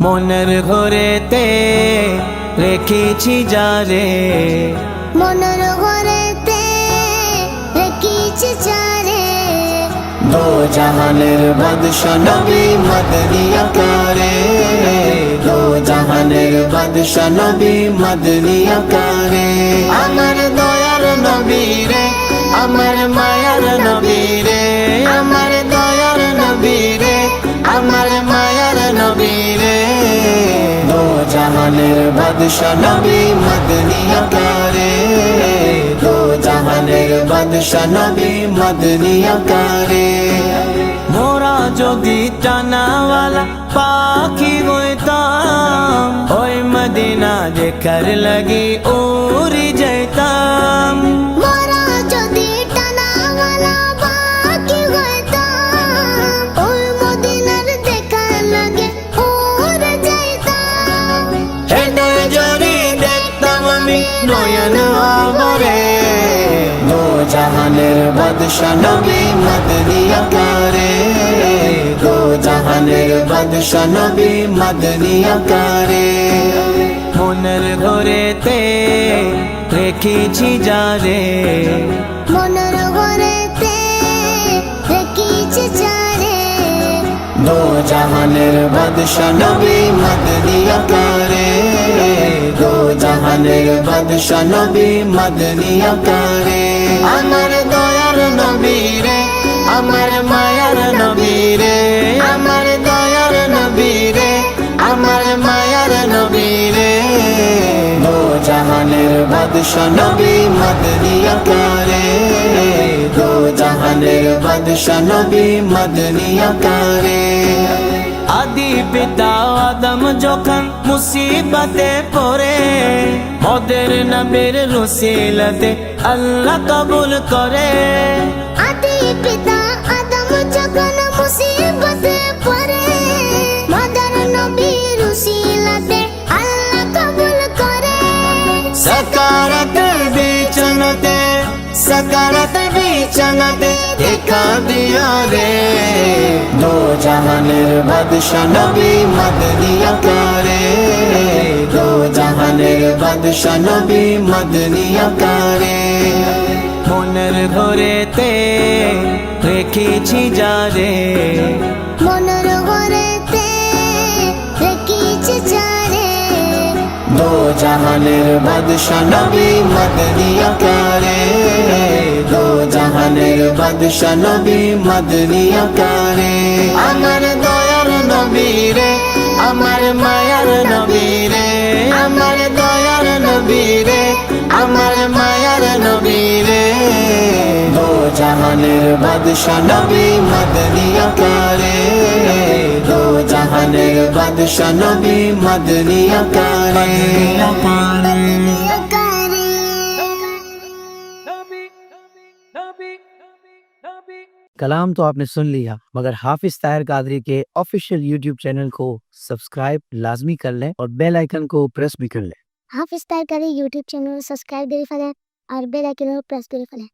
মনের ঘরেতে রেখেছি যারে, মনের ঘরেতে রেখেছি যারে, দো জাহানের বাদশা নবী মদনী আকারে, দো জাহানের বাদশা নবী মদনী আকারে। আমার দয়ার নবী রে, আমার মায়ার নবী রে, আমার দয়ার নবী রে, আমার মায়ার নবী রে, দো জাহানের বাদশা নবী মদনী আকারে, দো জাহানের বাদশা নবী মদনী আকারে। মোরা যদি টানাওয়ালা পাখি হইতাম, ওই মদিনা দেখার লাগি উড়ে যাইতাম। মোরা যদি টানাওয়ালা পাখি হইতাম, ওই মদিনার দেখার লাগে উড়ে যাইতাম। হৃদয় জড়ি দেখতাম আমি নয়ন ভরে, দো জাহানের বাদশা নবী মদনী আকারে, দো জাহানের বাদশা নবী মদনী আকারে। মনের ঘরেতে রেখেছি যারে, মনের ঘরেতে রেখেছি যারে, দো জাহানের বাদশা নবী মদনী আকারে, দো জাহানের বাদশা নবী মদনী আকারে। আমার দয়ার নবী রে, আমার মায়ার নবী রে, আমার দয়ার নবী রে, আমার মায়ার নবী রে, দো জাহানের বাদশা নবী মদনী আকারে, দো জাহানের বাদশা নবী মদনী আকারে। আদি পিতা আদম যখন মুসিবতে পড়ে, ওদের নবীর রসিলতে আল্লাহ কবুল করে। আদি পিতা আদম যখন মুসিবতে পড়ে, মদর নবীর উসিলাতে আল্লাহ কবুল করে। সকারত বিচনতে, সকারত বিচনতে দেখা দিয়া রে, দো জাহানের বাদশা নবী মদনী আকারে, দো জাহানের বাদশা নবী মদনী আকারে। মনের ঘরেতে রেখেছি যারে, মনের ঘরেতে রেখেছি যারে, দো জাহানের বাদশা নবী মদনী আকারে, দো জাহানের বাদশা নবী মদনী আকারে। আমার দয়ার নবী রে, আমার মায়ার নবী রে, আমার দয়ার নবী রে, আমার মায়ার নবী রে, দো জাহানের বাদশা নবী মদনী আকারে, দো জাহানের বাদশা নবী মদনী আকারে। कलाम तो आपने सुन लिया, मगर हाफिज ताहिर कादरी के ऑफिशियल यूट्यूब चैनल को सब्सक्राइब लाजमी कर लें और बेल आइकन को प्रेस भी कर लें। হাফিজ তার यूट्यूब चैनल सब्सक्राइब করে ফেলেন আর বেল আইকন প্রেস করে ফেলেন।